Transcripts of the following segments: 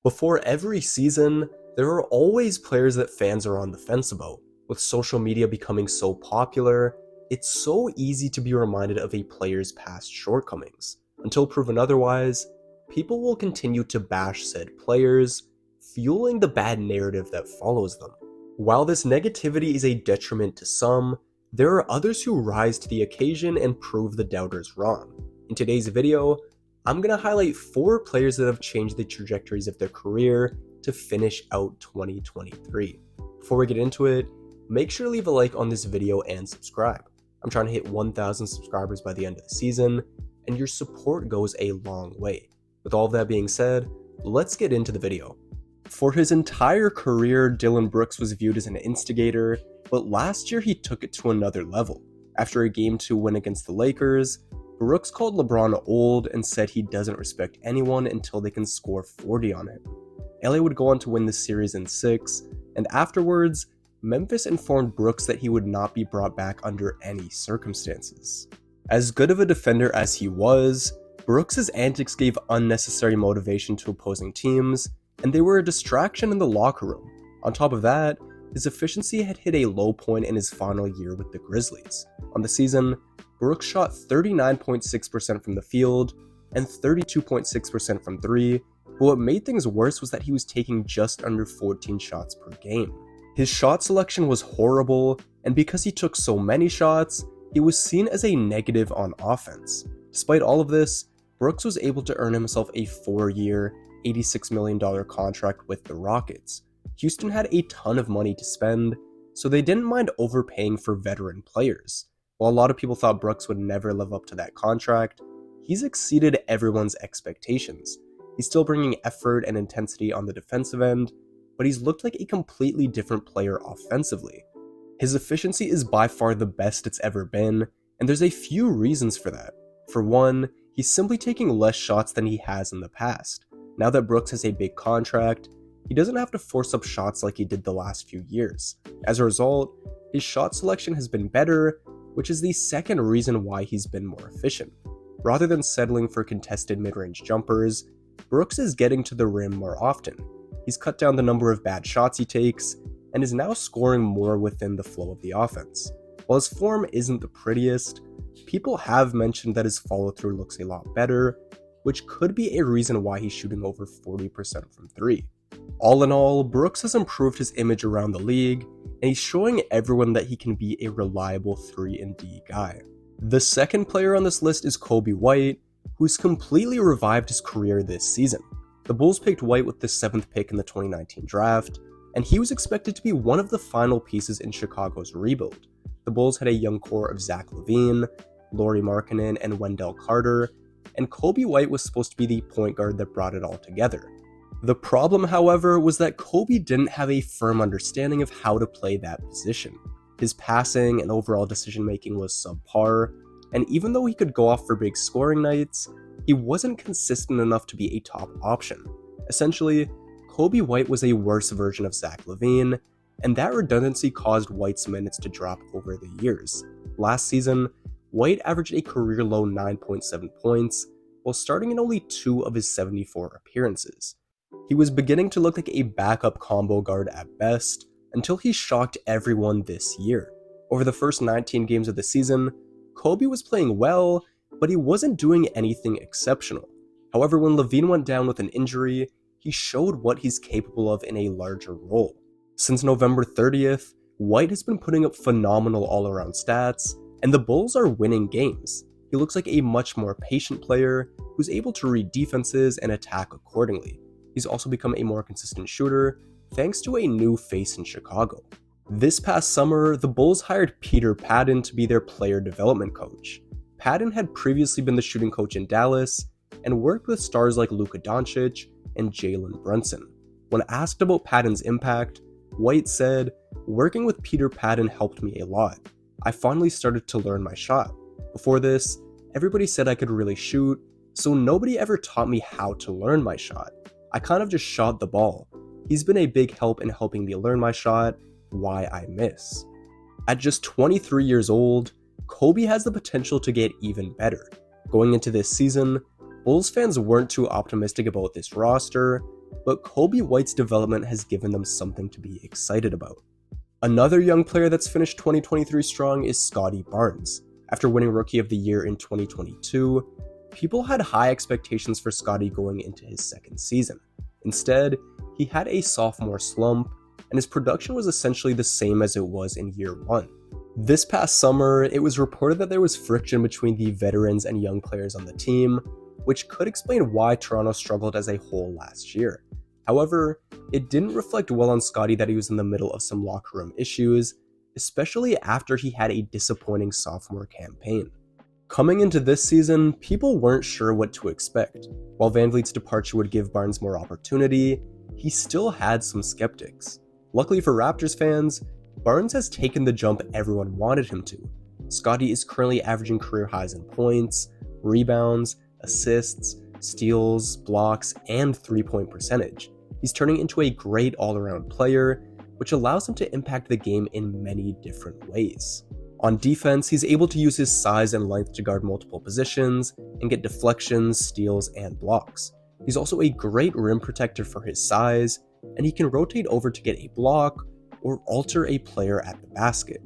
Before every season, there are always players that fans are on the fence about. With social media becoming so popular, it's so easy to be reminded of a player's past shortcomings. Until proven otherwise, people will continue to bash said players, fueling the bad narrative that follows them. While this negativity is a detriment to some, there are others who rise to the occasion and prove the doubters wrong. In today's video, I'm going to highlight 4 players that have changed the trajectories of their career to finish out 2023. Before we get into it, make sure to leave a like on this video and subscribe. I'm trying to hit 1,000 subscribers by the end of the season, and your support goes a long way. With all of that being said, let's get into the video. For his entire career, Dillon Brooks was viewed as an instigator, but last year he took it to another level. After a Game 2 win against the Lakers, Brooks called LeBron old and said he doesn't respect anyone until they can score 40 on him. LA would go on to win the series in 6, and afterwards, Memphis informed Brooks that he would not be brought back under any circumstances. As good of a defender as he was, Brooks' antics gave unnecessary motivation to opposing teams, and they were a distraction in the locker room. On top of that, his efficiency had hit a low point in his final year with the Grizzlies. On the season, Brooks shot 39.6% from the field and 32.6% from 3, but what made things worse was that he was taking just under 14 shots per game. His shot selection was horrible, and because he took so many shots, he was seen as a negative on offense. Despite all of this, Brooks was able to earn himself a 4-year, $86 million contract with the Rockets. Houston had a ton of money to spend, so they didn't mind overpaying for veteran players. While a lot of people thought Brooks would never live up to that contract, he's exceeded everyone's expectations. He's still bringing effort and intensity on the defensive end, but he's looked like a completely different player offensively. His efficiency is by far the best it's ever been, and there's a few reasons for that. For one, he's simply taking less shots than he has in the past. Now that Brooks has a big contract, he doesn't have to force up shots like he did the last few years. As a result, his shot selection has been better, which is the second reason why he's been more efficient. Rather than settling for contested mid-range jumpers, Brooks is getting to the rim more often. He's cut down the number of bad shots he takes, and is now scoring more within the flow of the offense. While his form isn't the prettiest, people have mentioned that his follow-through looks a lot better, which could be a reason why he's shooting over 40% from 3. All in all, Brooks has improved his image around the league, and he's showing everyone that he can be a reliable 3-and-D guy. The second player on this list is Coby White, who's completely revived his career this season. The Bulls picked White with the 7th pick in the 2019 draft, and he was expected to be one of the final pieces in Chicago's rebuild. The Bulls had a young core of Zach LaVine, Lauri Markkanen, and Wendell Carter, and Coby White was supposed to be the point guard that brought it all together. The problem, however, was that Coby didn't have a firm understanding of how to play that position. His passing and overall decision-making was subpar, and even though he could go off for big scoring nights, he wasn't consistent enough to be a top option. Essentially, Coby White was a worse version of Zach LaVine, and that redundancy caused White's minutes to drop over the years. Last season, White averaged a career-low 9.7 points, while starting in only 2 of his 74 appearances. He was beginning to look like a backup combo guard at best, until he shocked everyone this year. Over the first 19 games of the season, Coby was playing well, but he wasn't doing anything exceptional. However, when LaVine went down with an injury, he showed what he's capable of in a larger role. Since November 30th, White has been putting up phenomenal all-around stats, and the Bulls are winning games. He looks like a much more patient player who's able to read defenses and attack accordingly. He's also become a more consistent shooter, thanks to a new face in Chicago. This past summer, the Bulls hired Peter Padden to be their player development coach. Padden had previously been the shooting coach in Dallas, and worked with stars like Luka Doncic and Jalen Brunson. When asked about Padden's impact, White said, "Working with Peter Padden helped me a lot. I finally started to learn my shot. Before this, everybody said I could really shoot, so nobody ever taught me how to learn my shot. I kind of just shot the ball. He's been a big help in helping me learn my shot, why I miss." At just 23 years old, Coby has the potential to get even better. Going into this season, Bulls fans weren't too optimistic about this roster, but Kobe White's development has given them something to be excited about. Another young player that's finished 2023 strong is Scottie Barnes. After winning Rookie of the Year in 2022, people had high expectations for Scottie going into his second season. Instead, he had a sophomore slump, and his production was essentially the same as it was in year one. This past summer, it was reported that there was friction between the veterans and young players on the team, which could explain why Toronto struggled as a whole last year. However, it didn't reflect well on Scottie that he was in the middle of some locker room issues, especially after he had a disappointing sophomore campaign. Coming into this season, people weren't sure what to expect. While VanVleet's departure would give Barnes more opportunity, he still had some skeptics. Luckily for Raptors fans, Barnes has taken the jump everyone wanted him to. Scottie is currently averaging career highs in points, rebounds, assists, steals, blocks, and three-point percentage. He's turning into a great all-around player, which allows him to impact the game in many different ways. On defense, he's able to use his size and length to guard multiple positions and get deflections, steals, and blocks. He's also a great rim protector for his size, and he can rotate over to get a block or alter a player at the basket.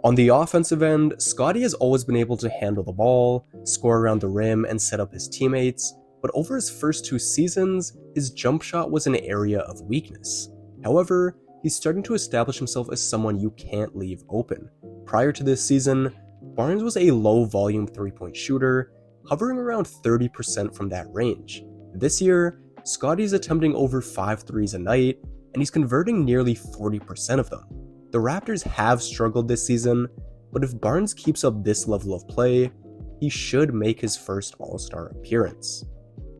On the offensive end, Scottie has always been able to handle the ball, score around the rim, and set up his teammates, but over his first 2 seasons, his jump shot was an area of weakness. However, he's starting to establish himself as someone you can't leave open. Prior to this season, Barnes was a low-volume three-point shooter, hovering around 30% from that range. This year, Scottie's attempting over 5 threes a night, and he's converting nearly 40% of them. The Raptors have struggled this season, but if Barnes keeps up this level of play, he should make his first All-Star appearance.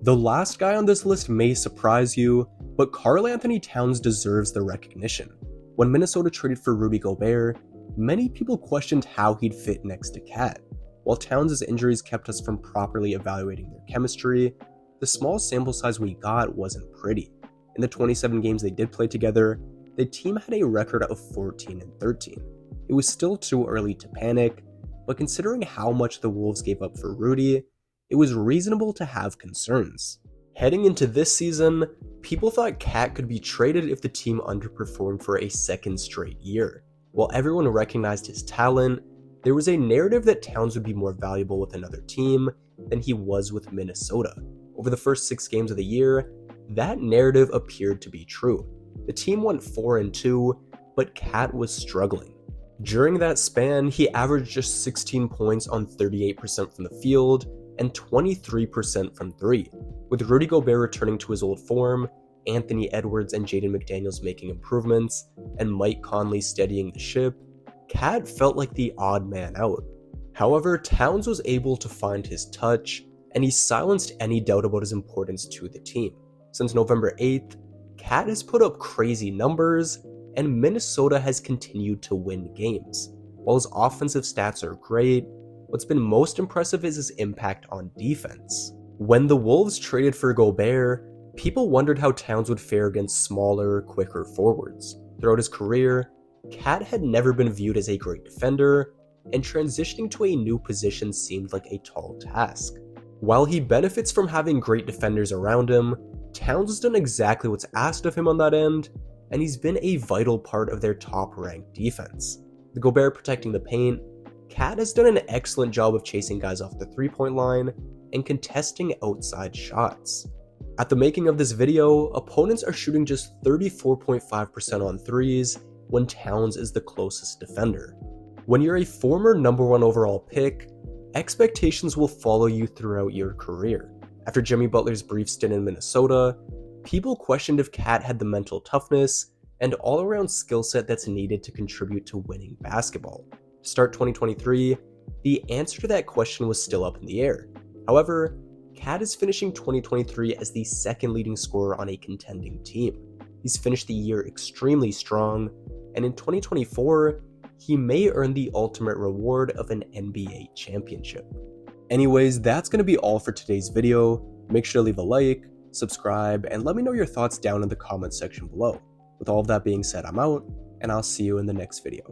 The last guy on this list may surprise you, but Karl-Anthony Towns deserves the recognition. When Minnesota traded for Rudy Gobert, many people questioned how he'd fit next to Cat. While Towns' injuries kept us from properly evaluating their chemistry, the small sample size we got wasn't pretty. In the 27 games they did play together, the team had a record of 14-13. It was still too early to panic, but considering how much the Wolves gave up for Rudy, it was reasonable to have concerns. Heading into this season, people thought Cat could be traded if the team underperformed for a second straight year. While everyone recognized his talent, there was a narrative that Towns would be more valuable with another team than he was with Minnesota. Over the first 6 games of the year, that narrative appeared to be true. The team went 4-2, but Cat was struggling. During that span, he averaged just 16 points on 38% from the field and 23% from 3. With Rudy Gobert returning to his old form, Anthony Edwards and Jaden McDaniels making improvements, and Mike Conley steadying the ship, Cat felt like the odd man out. However, Towns was able to find his touch, and he silenced any doubt about his importance to the team. Since November 8th, Cat has put up crazy numbers, and Minnesota has continued to win games. While his offensive stats are great, what's been most impressive is his impact on defense. When the Wolves traded for Gobert, people wondered how Towns would fare against smaller, quicker forwards. Throughout his career, Cat had never been viewed as a great defender, and transitioning to a new position seemed like a tall task. While he benefits from having great defenders around him, Towns has done exactly what's asked of him on that end, and he's been a vital part of their top-ranked defense. With Gobert protecting the paint, Cat has done an excellent job of chasing guys off the three-point line and contesting outside shots. At the making of this video, opponents are shooting just 34.5% on threes when Towns is the closest defender. When you're a former number 1 overall pick, expectations will follow you throughout your career. After Jimmy Butler's brief stint in Minnesota, people questioned if Cat had the mental toughness and all-around skill set that's needed to contribute to winning basketball. To start 2023, the answer to that question was still up in the air. However, Cat is finishing 2023 as the second leading scorer on a contending team. He's finished the year extremely strong, and in 2024, he may earn the ultimate reward of an NBA championship. Anyways, that's going to be all for today's video. Make sure to leave a like, subscribe, and let me know your thoughts down in the comments section below. With all of that being said, I'm out, and I'll see you in the next video.